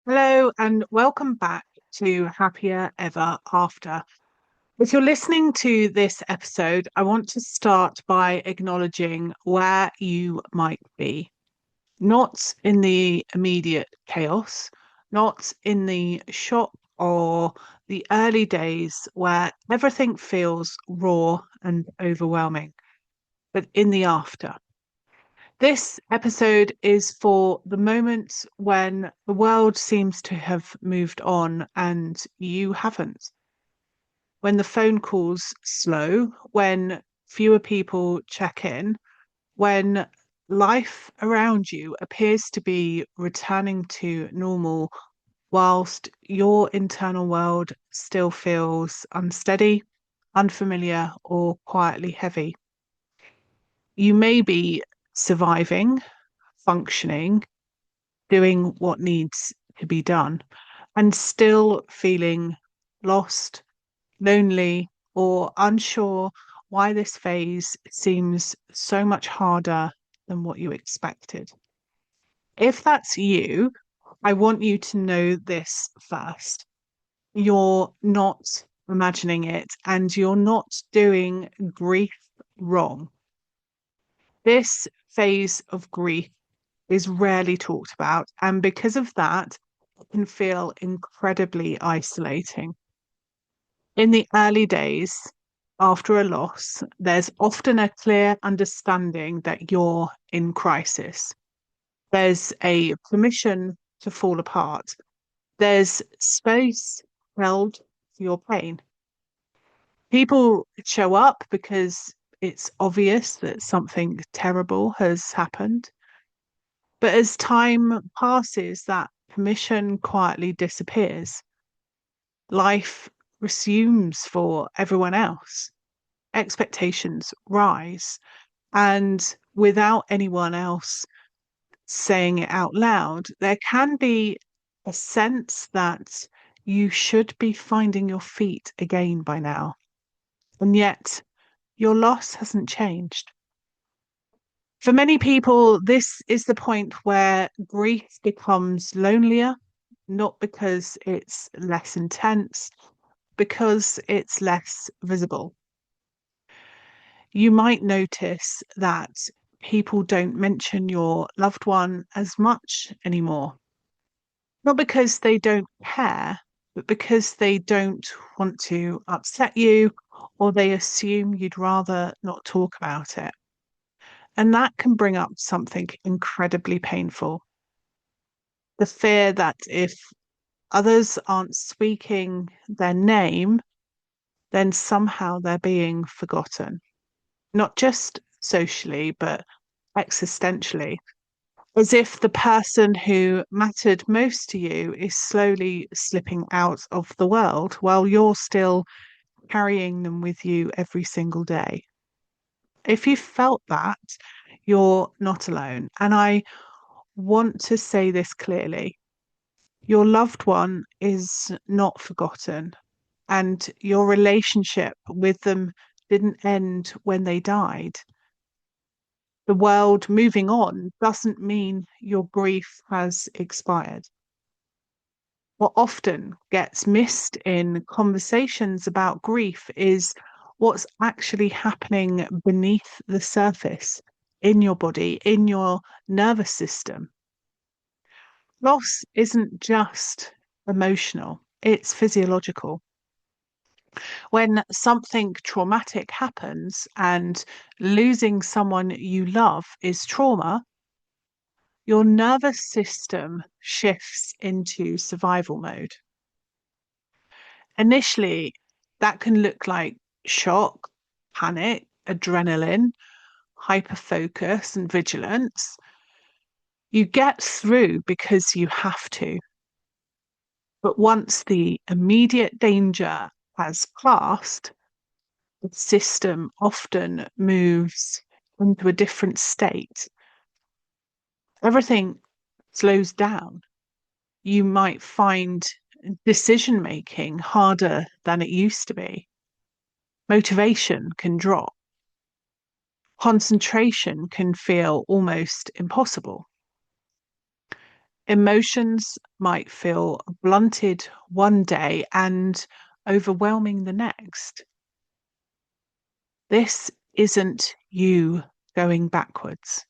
Hello and welcome back to Happier Ever After. If you're listening to this episode, I want to start by acknowledging where you might be. Not in the immediate chaos, not in the shock or the early days where everything feels raw and overwhelming, but in the after. This episode is for the moments when the world seems to have moved on and you haven't. When the phone calls slow, when fewer people check in, when life around you appears to be returning to normal, whilst your internal world still feels unsteady, unfamiliar, or quietly heavy. You may be surviving, functioning, doing what needs to be done, and still feeling lost, lonely, or unsure why this phase seems so much harder than what you expected. If that's you, I want you to know this first. You're not imagining it and you're not doing grief wrong. This phase of grief is rarely talked about, and because of that, it can feel incredibly isolating. In the early days, after a loss, there's often a clear understanding that you're in crisis. There's a permission to fall apart. There's space held for your pain. People show up because it's obvious that something terrible has happened. But as time passes, that permission quietly disappears. Life resumes for everyone else. Expectations rise. And without anyone else saying it out loud, there can be a sense that you should be finding your feet again by now. And yet, your loss hasn't changed. For many people, this is the point where grief becomes lonelier, not because it's less intense, because it's less visible. You might notice that people don't mention your loved one as much anymore, not because they don't care, but because they don't want to upset you or they assume you'd rather not talk about it. And that can bring up something incredibly painful. The fear that if others aren't speaking their name, then somehow they're being forgotten, not just socially, but existentially, as if the person who mattered most to you is slowly slipping out of the world while you're still carrying them with you every single day. If you felt that, you're not alone. And I want to say this clearly. Your loved one is not forgotten, and your relationship with them didn't end when they died. The world moving on doesn't mean your grief has expired. What often gets missed in conversations about grief is what's actually happening beneath the surface in your body, in your nervous system. Loss isn't just emotional, it's physiological. When something traumatic happens and losing someone you love is trauma, your nervous system shifts into survival mode. Initially, that can look like shock, panic, adrenaline, hyperfocus, and vigilance. You get through because you have to. But once the immediate danger has passed, the system often moves into a different state. Everything slows down. You might find decision making harder than it used to be. Motivation can drop. Concentration can feel almost impossible. Emotions might feel blunted one day and overwhelming the next. This isn't you going backwards.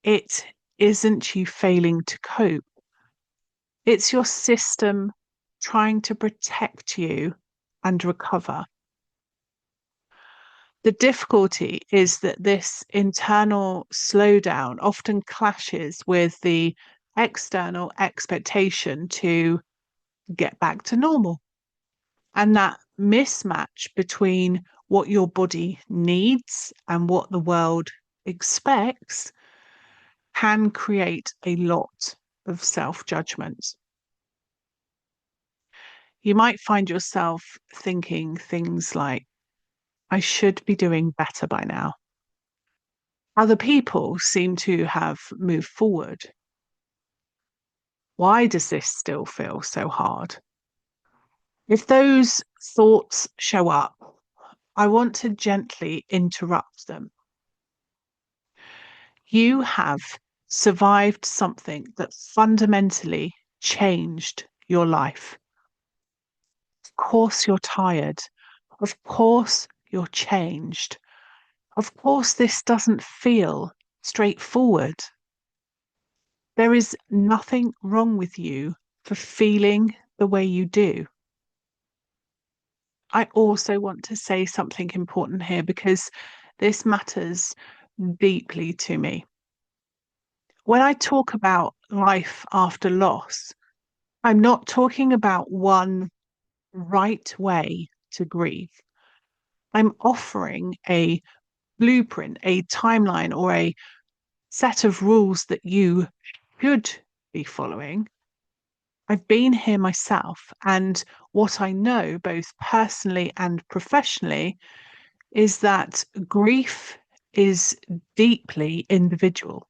It isn't you failing to cope. It's your system trying to protect you and recover. The difficulty is that this internal slowdown often clashes with the external expectation to get back to normal. And that mismatch between what your body needs and what the world expects can create a lot of self judgment. You might find yourself thinking things like, I should be doing better by now. Other people seem to have moved forward. Why does this still feel so hard? If those thoughts show up, I want to gently interrupt them. You have survived something that fundamentally changed your life. Of course, you're tired. Of course, you're changed. Of course, this doesn't feel straightforward. There is nothing wrong with you for feeling the way you do. I also want to say something important here because this matters deeply to me. When I talk about life after loss, I'm not talking about one right way to grieve. I'm offering a blueprint, a timeline, or a set of rules that you should be following. I've been here myself, and what I know, both personally and professionally, is that grief is deeply individual.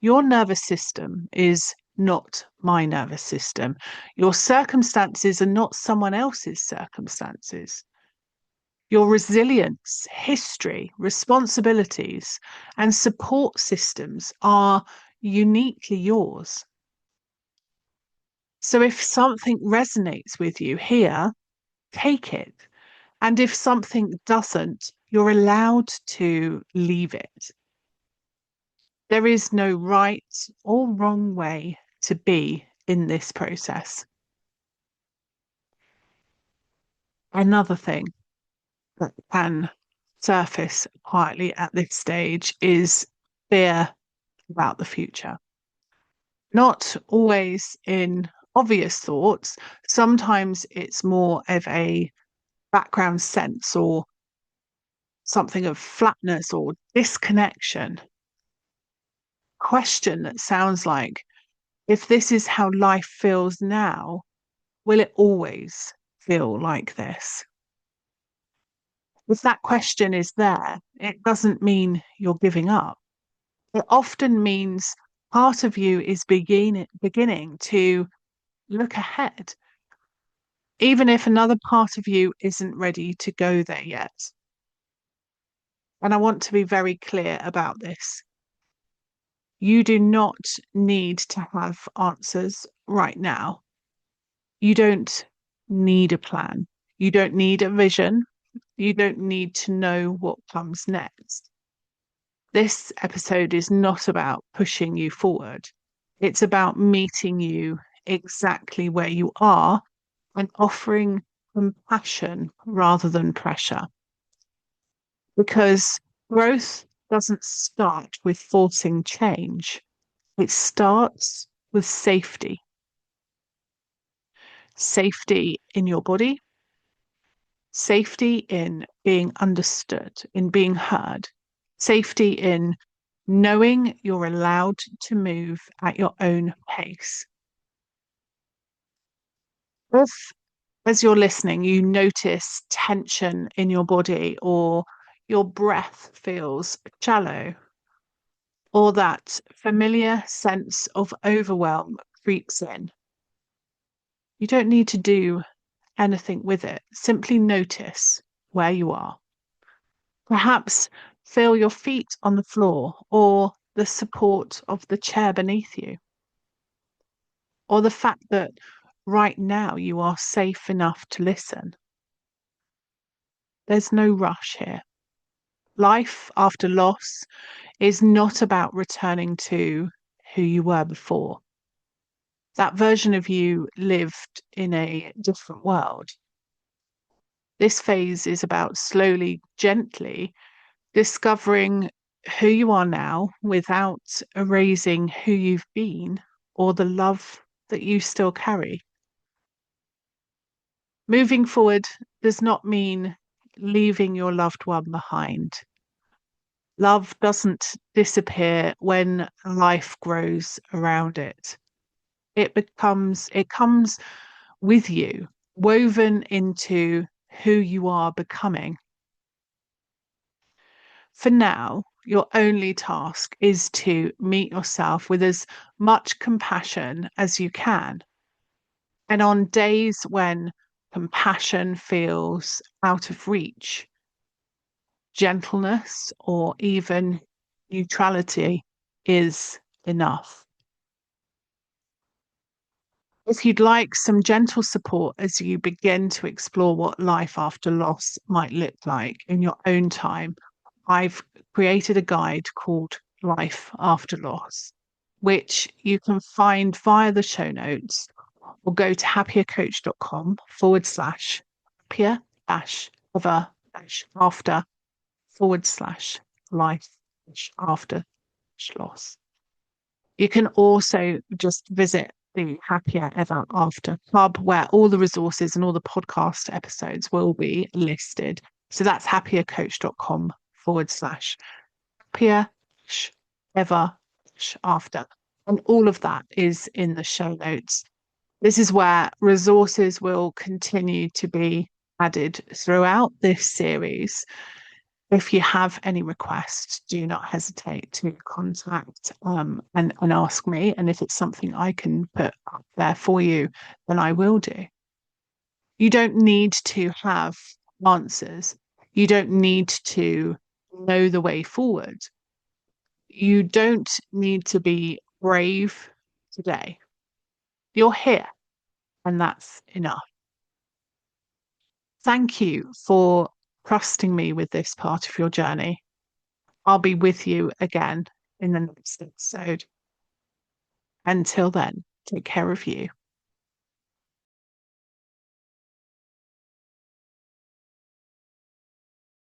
Your nervous system is not my nervous system. Your circumstances are not someone else's circumstances. Your resilience, history, responsibilities, and support systems are uniquely yours. So if something resonates with you here, take it. And if something doesn't, you're allowed to leave it. There is no right or wrong way to be in this process. Another thing that can surface quietly at this stage is fear about the future. Not always in obvious thoughts, sometimes it's more of a background sense or something of flatness or disconnection. Question that sounds like, if this is how life feels now, will it always feel like this? If that question is there, it doesn't mean you're giving up. It often means part of you is beginning to look ahead, even if another part of you isn't ready to go there yet. And I want to be very clear about this. You do not need to have answers right now. You don't need a plan. You don't need a vision. You don't need to know what comes next. This episode is not about pushing you forward. It's about meeting you exactly where you are and offering compassion rather than pressure. Because growth doesn't start with forcing change, it starts with safety. Safety in your body, safety in being understood, in being heard, safety in knowing you're allowed to move at your own pace. If, as you're listening, you notice tension in your body or your breath feels shallow, or that familiar sense of overwhelm creeps in, you don't need to do anything with it. Simply notice where you are. Perhaps feel your feet on the floor or the support of the chair beneath you, or the fact that right now you are safe enough to listen. There's no rush here. Life after loss is not about returning to who you were before. That version of you lived in a different world. This phase is about slowly, gently discovering who you are now without erasing who you've been or the love that you still carry. Moving forward does not mean leaving your loved one behind. Love doesn't disappear when life grows around it. It comes with you, woven into who you are becoming. For now, your only task is to meet yourself with as much compassion as you can. And on days when compassion feels out of reach, gentleness or even neutrality is enough. If you'd like some gentle support as you begin to explore what life after loss might look like in your own time, I've created a guide called Life After Loss, which you can find via the show notes or go to happiercoach.com/happia dash ever dash after /life after loss. You can also just visit the Happya Ever After Club, where all the resources and all the podcast episodes will be listed. So that's happiercoach.com/happier ever after. And all of that is in the show notes. This is where resources will continue to be added throughout this series. If you have any requests, do not hesitate to contact and ask me. And if it's something I can put up there for you, then I will do. You don't need to have answers. You don't need to know the way forward. You don't need to be brave today. You're here, and that's enough. Thank you for trusting me with this part of your journey. I'll be with you again in the next episode. Until then, take care of you.